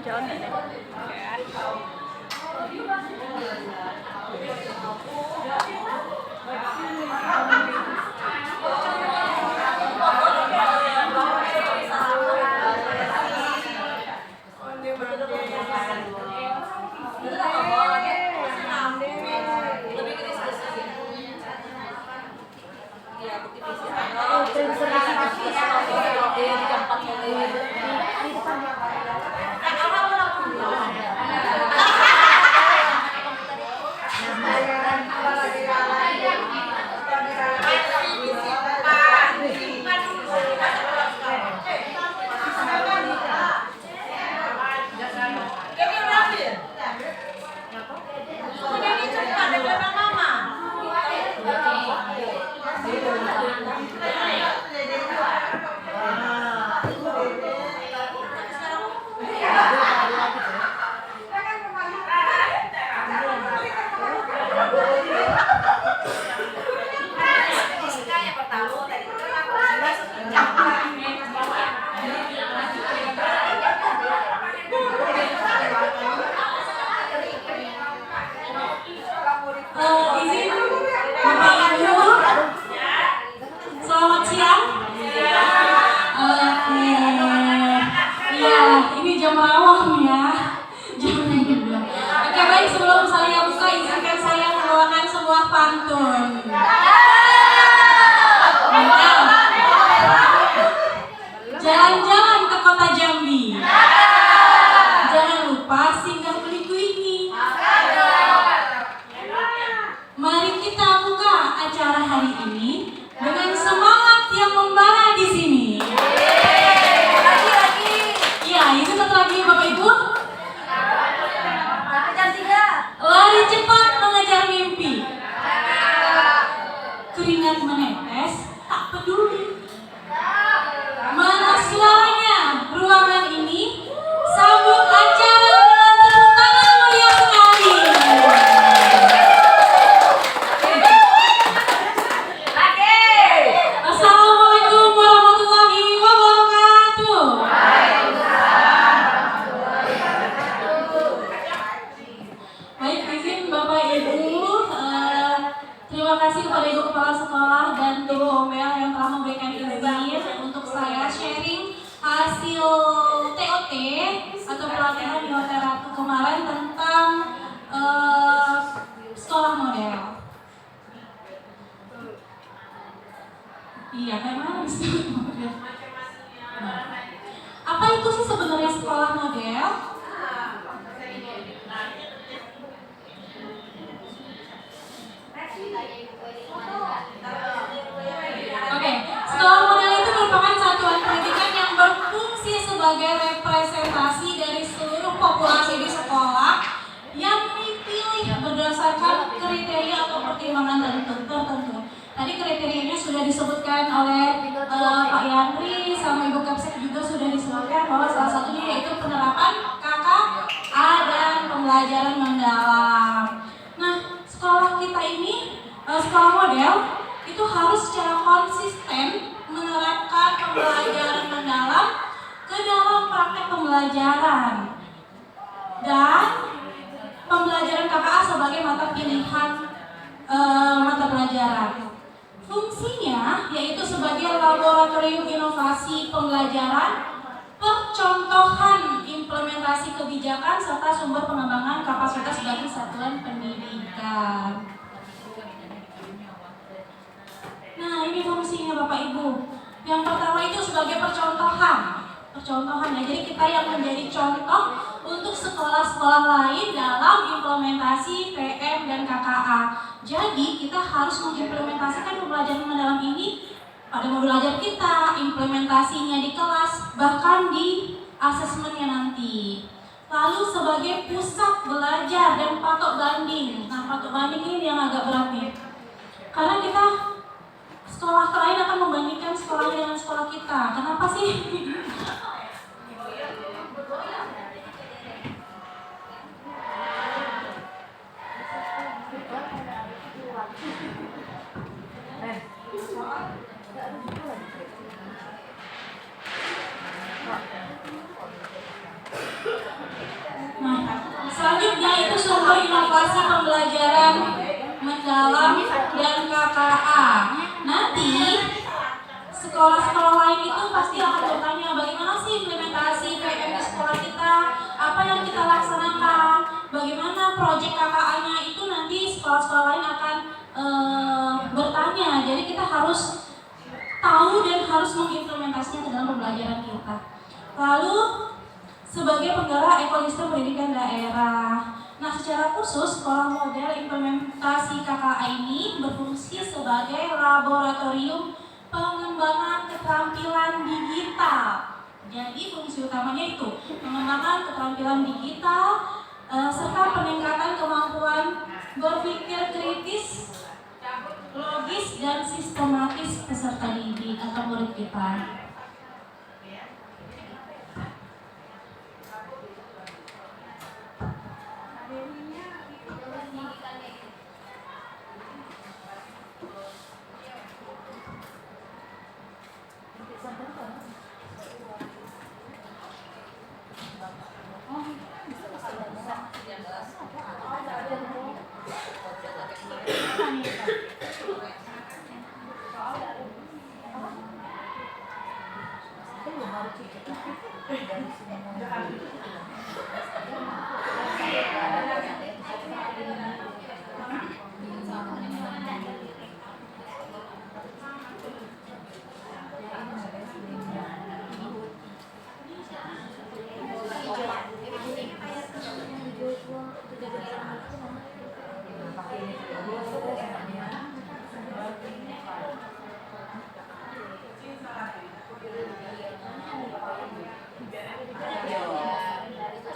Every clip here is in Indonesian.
John. Jalan-jalan ke kota Jambi. Jangan lupa singgah beli kuini. Mari kita buka acara hari ini dengan semangat yang membara di sini. Lagi. Iya, itu satu lagi Bapak Ibu. Lari cepat mengejar mimpi. Keringat menetes, tak peduli. Mana suaranya ruangan ini? Sambut acara dengan tepuk tangan meriah sekali. Assalamualaikum warahmatullahi wabarakatuh. Baik, izin Bapak Ibu, terima kasih kepada Ibu Kepala Sekolah dan Ibu Ombel yang telah memberikan izin untuk saya sharing hasil TOT atau pelatihan di Hotel Ratu kemarin tentang sekolah model. Iya, memang sekolah model. Apa itu sih sebenarnya sekolah model? Oke, sekolah model itu merupakan satuan pendidikan yang berfungsi sebagai representasi dari seluruh populasi di sekolah yang dipilih berdasarkan kriteria atau pertimbangan tertentu. Tadi kriterianya sudah disebutkan oleh Pak Yandri sama Ibu Kapsek juga sudah disebutkan bahwa salah satunya yaitu penerapan KKA dan pembelajaran mendalam. Nah, sekolah kita ini, sekolah model itu harus secara konsisten menerapkan pembelajaran mendalam ke dalam praktek pembelajaran dan pembelajaran KKA sebagai mata pilihan mata pelajaran. Fungsinya yaitu sebagai laboratorium inovasi pembelajaran, percontohan implementasi kebijakan serta sumber pengembangan kapasitas bagi satuan pendidikan. Nah, ini fungsinya Bapak Ibu. Yang pertama itu sebagai percontohan ya. Jadi kita yang menjadi contoh untuk sekolah-sekolah lain dalam implementasi PM dan KKA. Jadi kita harus mengimplementasikan pembelajaran mendalam ini pada modul ajar kita, implementasinya di kelas, bahkan di asesmennya nanti. Lalu sebagai pusat belajar dan patok banding. Nah, patok banding ini yang agak berat nih. Karena kita sekolah lain akan membandingkan sekolah dengan sekolah kita. Kenapa sih? sumber inovasi pembelajaran mendalam dan KKA. Nanti sekolah-sekolah lain itu pasti akan bertanya bagaimana sih implementasi PM di sekolah kita, apa yang kita laksanakan, bagaimana proyek KKA-nya itu nanti sekolah-sekolah lain akan bertanya. Jadi kita harus tahu dan harus mengimplementasinya ke dalam pembelajaran kita. Lalu sebagai penggerak ekosistem pendidikan daerah. Nah, secara khusus sekolah model implementasi KKA ini berfungsi sebagai laboratorium pengembangan keterampilan digital. Jadi fungsi utamanya itu pengembangan keterampilan digital serta peningkatan kemampuan berpikir kritis, logis dan sistematis peserta didik atau murid kita.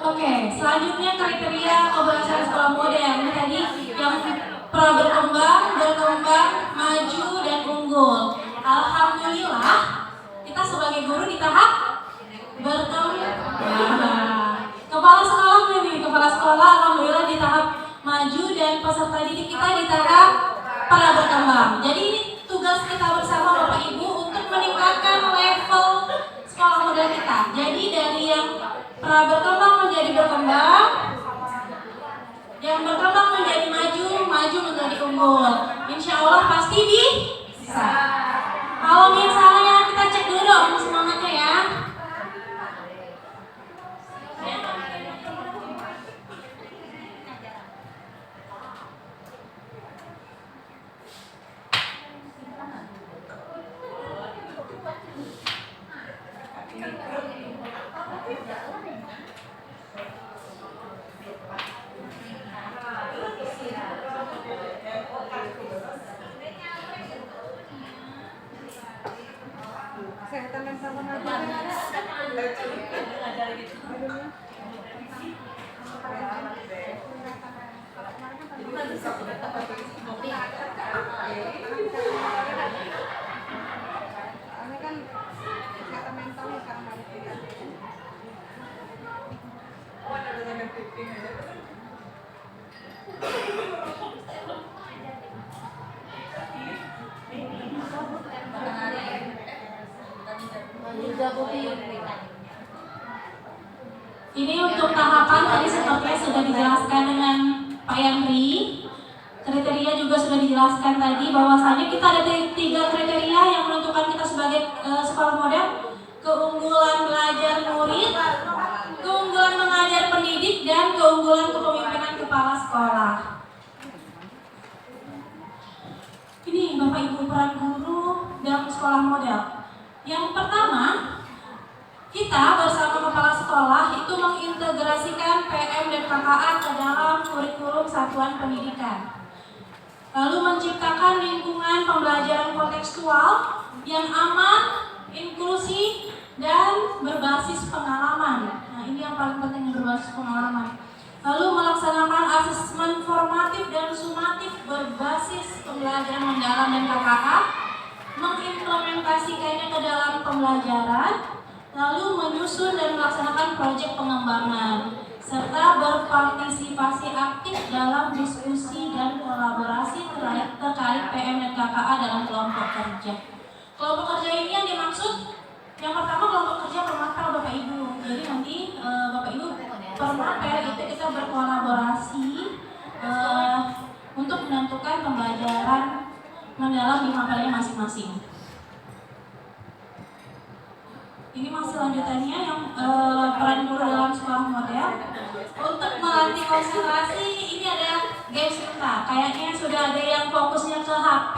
Oke, selanjutnya kriteria keberhasilan sekolah model. Ini tadi yang pra berkembang, maju dan unggul. Alhamdulillah, kita sebagai guru di tahap berkembang. Kepala sekolah alhamdulillah di tahap maju dan peserta didik kita di tahap pra berkembang. Jadi ini tugas kita bersama Bapak Ibu untuk meningkatkan level sekolah model kita. Jadi dari yang pra berkembang menjadi berkembang, yang berkembang menjadi maju menjadi unggul. Insya Allah pasti bisa. Kalau misalnya kita cek dulu dong semangatnya ya. Ini untuk tahapan tadi sepertinya sudah dijelaskan dengan Pak Yandri. Kriteria juga sudah dijelaskan tadi bahwasanya kita ada 3 kriteria yang menentukan kita sebagai sekolah model: keunggulan belajar murid, keunggulan mengajar pendidik, dan keunggulan kepemimpinan kepala sekolah. Ini Bapak Ibu peran guru dalam sekolah model. Yang pertama, kita bersama kepala sekolah itu mengintegrasikan PM dan KKA ke dalam kurikulum satuan pendidikan. Lalu menciptakan lingkungan pembelajaran kontekstual yang aman, inklusi, dan berbasis pengalaman. Nah, ini yang paling penting, berbasis pengalaman. Lalu melaksanakan asesmen formatif dan sumatif berbasis pembelajaran mendalam dan KKA, mengimplementasikannya ke dalam pembelajaran, lalu menyusun dan melaksanakan proyek pengembangan, serta berpartisipasi aktif dalam diskusi dan kolaborasi terkait PM dan KKA dalam kelompok kerja. Kelompok kerja ini yang dimaksud, yang pertama kelompok kerja permapel Bapak Ibu. Jadi nanti Bapak Ibu permapel itu kita berkolaborasi untuk menentukan pembelajaran mendalam di mapelnya masing-masing. Ini masih lanjutannya yang peran guru dalam sekolah model. Untuk melatih konsentrasi, ini ada games kita. Kayaknya sudah ada yang fokusnya ke HP.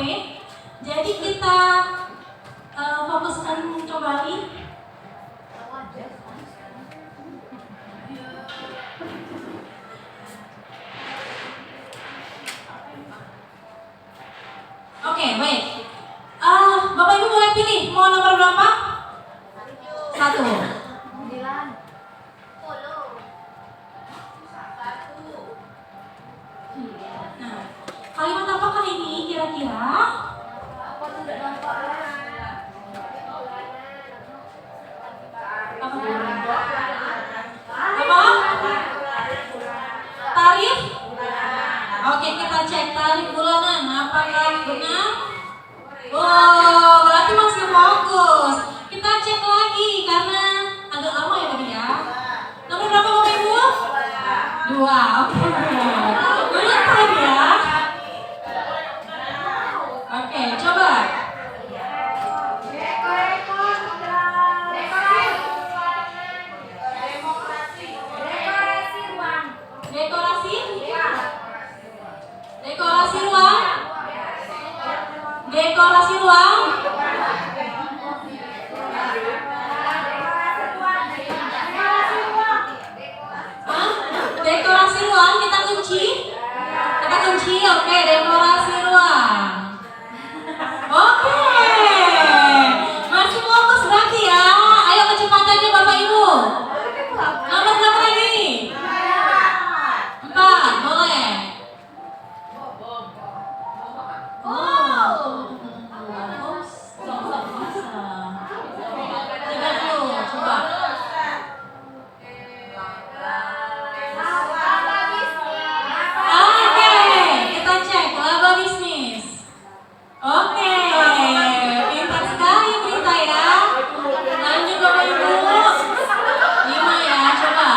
Jadi kita fokuskan kembali. Oke, baik. Bapak Ibu boleh pilih mau nomor berapa? 1. 9. 10. Nah, kalimat apakah ini kira-kira? Aku tidak nampak. Apa? Tarif? Oke, kita cek tarif bulanan. Apakah benar? Oh, berarti masih fokus. Kita cek lagi karena agak lama ya tadi ya. Nomor berapa Bapak Ibu? 2. Oke. Beruntun ya. Oke, coba. Dekorasi? Dekorasi ruang? Dekorasi ruang? Hah? Dekorasi ruang kita kunci? Kita kunci, oke, dekorasi ruang. Oke. Masih fokus berarti ya. Ayo kecepatannya Bapak Ibu. Nomor berapa lagi? 4, boleh. Oh. Oops, tidak bisa. 30, coba. Oke, kita cek laba bisnis. Oke, pintar sekali Prita ya. Lanjut Bapak Ibu. 5 ya, coba.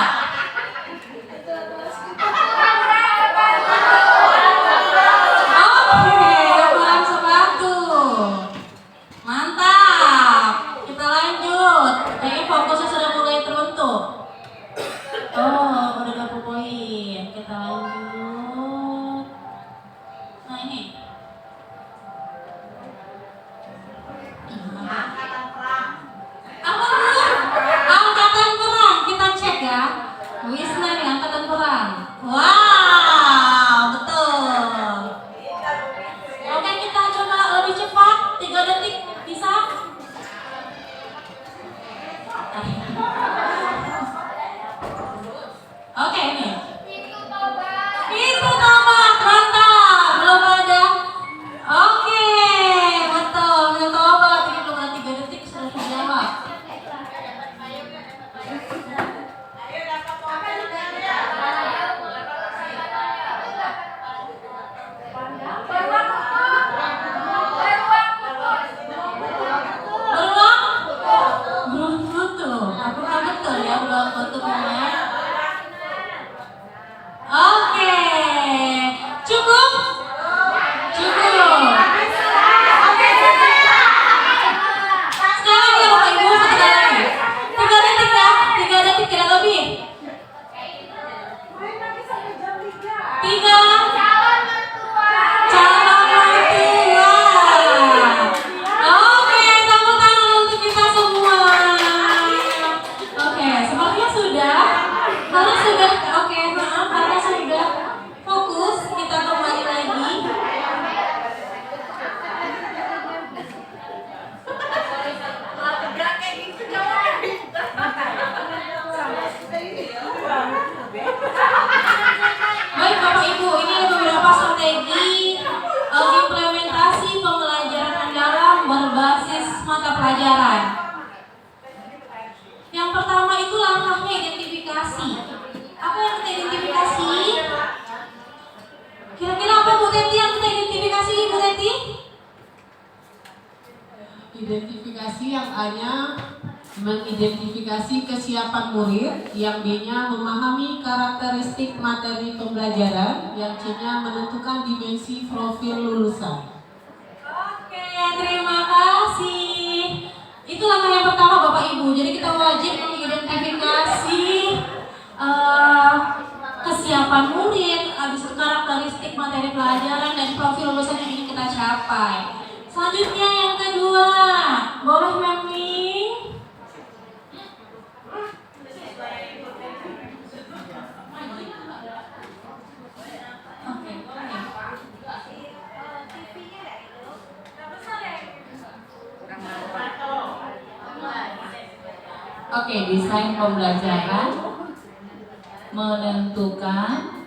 Oke, ukuran sepatu. Mantap. Kita lanjut. Kayaknya fokusnya sudah mulai terbentuk. Oh, udah 20 poin. Kita lanjut. Nah ini. Apa dulu? Angkatan perang. Kita cek ya. Wisna nih, angkatan perang. Wow, betul. Oke, kita coba lebih cepat. 3 detik, bisa? Oke, ini. Pintu tomat, mantap. Belum ada. Oke, betul. Pintu tomat. Ini belum ada 3 detik sudah terjawab. Beruang? Belum tutup. Apakah betul ya beruang tutupnya? Oke. Cukup? Cukup. Sekali lagi ya Bapak Ibu, sekali lagi. 3 detik ya, 3 detik tidak lebih. 3. Calon mertua. Oke, tepuk tangan untuk kita semua. Oke, sepertinya sudah. Karena sudah, oke, maaf, karena sudah fokus, kita kembali lagi. Baik Bapak Ibu, ini ada beberapa strategi implementasi pembelajaran mendalam berbasis mata pelajaran. Yang pertama itu langkahnya identifikasi. Apa yang kita identifikasi? Kira-kira apa Bu Teti yang kita identifikasi, Bu Teti? Identifikasi yang A-nya mengidentifikasi kesiapan murid, yang B-nya memahami karakteristik materi pembelajaran, yang C-nya menentukan dimensi profil lulusan. Oke, terima kasih. Itu langkah yang pertama Bapak Ibu. Jadi kita wajib mengidentifikasi kesiapan murid, habis itu karakteristik materi pelajaran dan profil lulusan yang ingin kita capai. Selanjutnya yang kedua, boleh Memi? Oke, Oke, desain pembelajaran, menentukan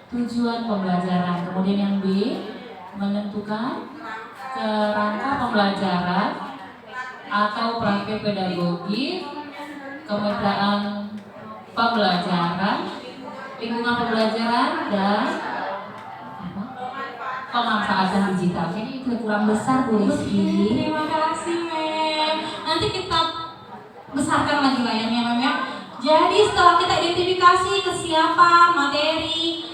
tujuan pembelajaran. Kemudian yang B, menentukan kerangka pembelajaran atau praktik pedagogis, kemitraan pembelajaran, lingkungan pembelajaran, dan pemanfaatan digital. Ini itu kurang besar Bu Rizky. terima kasih Mem. Nanti kita besarkan lagi layarnya Mem ya. Jadi setelah kita identifikasi kesiapan materi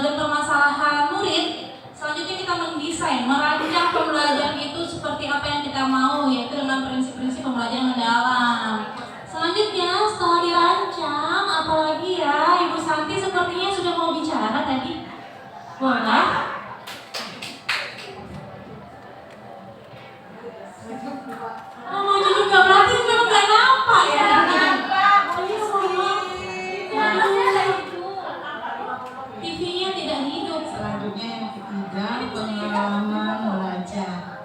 dan permasalahan murid, selanjutnya kita mendesain, merancang pembelajaran itu seperti apa yang kita mau, yaitu dengan prinsip-prinsip pembelajaran mendalam. Selanjutnya setelah dirancang, apalagi ya Ibu Santi sepertinya sudah mau bicara tadi. Boleh? Oh, mau juga berarti memang gak nampak ya? TV-nya tidak hidup. Selanjutnya yang ketiga, pengalaman belajar.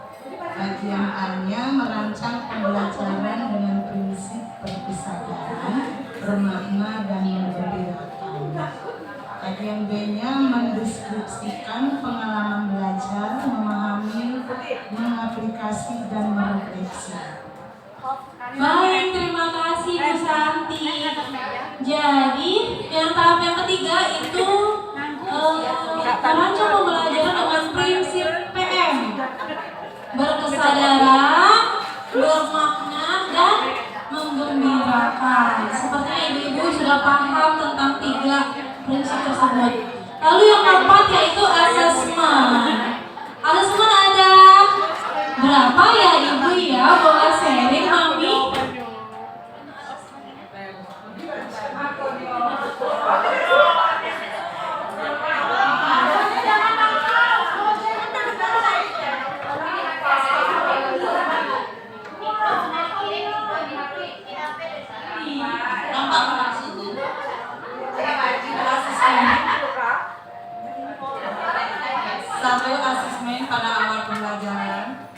Bagian A-nya merancang pembelajaran dengan prinsip berkesadaran, bermakna dan bergembirakan. Bagian B-nya mendeskripsikan pengalaman belajar, memahami, mengaplikasi dan merefleksi. Baik, terima kasih Bu Santi. Jadi, yang tahap yang ketiga itu merancang pembelajaran dengan prinsip PM. Berkesadaran, bermakna, dan menggembirakan. Sepertinya ibu-ibu sudah paham tentang tiga prinsip tersebut. Lalu yang keempat yaitu asesmen. Asesmen ada berapa ya ibu ya? Boleh sharing Mami? Satu, asesmen pada awal pembelajaran.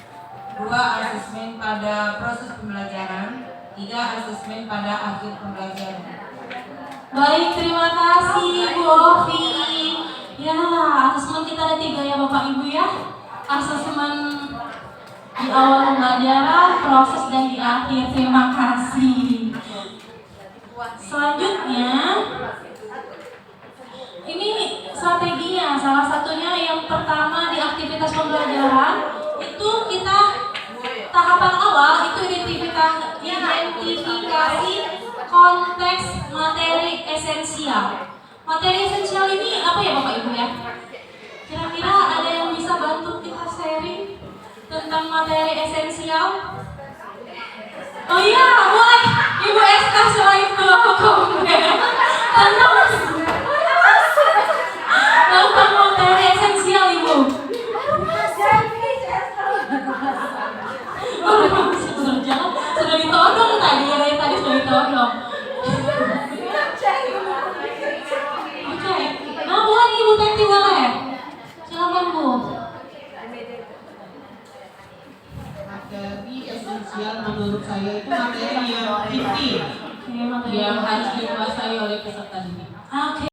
Dua, asesmen pada proses pembelajaran. Tiga, asesmen pada akhir pembelajaran. Baik, terima kasih Bu Ovi. Ya, asesmen kita ada tiga ya Bapak Ibu ya. Asesmen di awal pembelajaran, proses dan di akhir. Terima kasih. Selanjutnya, ini strateginya. Salah satunya yang pertama di aktivitas pembelajaran itu kita tahapan awal itu identifikasi konteks materi esensial. Materi esensial ini apa ya Bapak Ibu ya? Kira-kira ada yang bisa bantu kita sharing tentang materi esensial? Oh iya, boleh Ibu Esta selain komen tentang materi esensial Ibu. Sudah ditodong tadi, dari tadi sudah ditodong. Oke, nah boleh Ibu Teti boleh. Silakan Bu. Materi esensial menurut saya itu materi yang inti, Oke, materi yang harus dikuasai oleh peserta didik. Oke,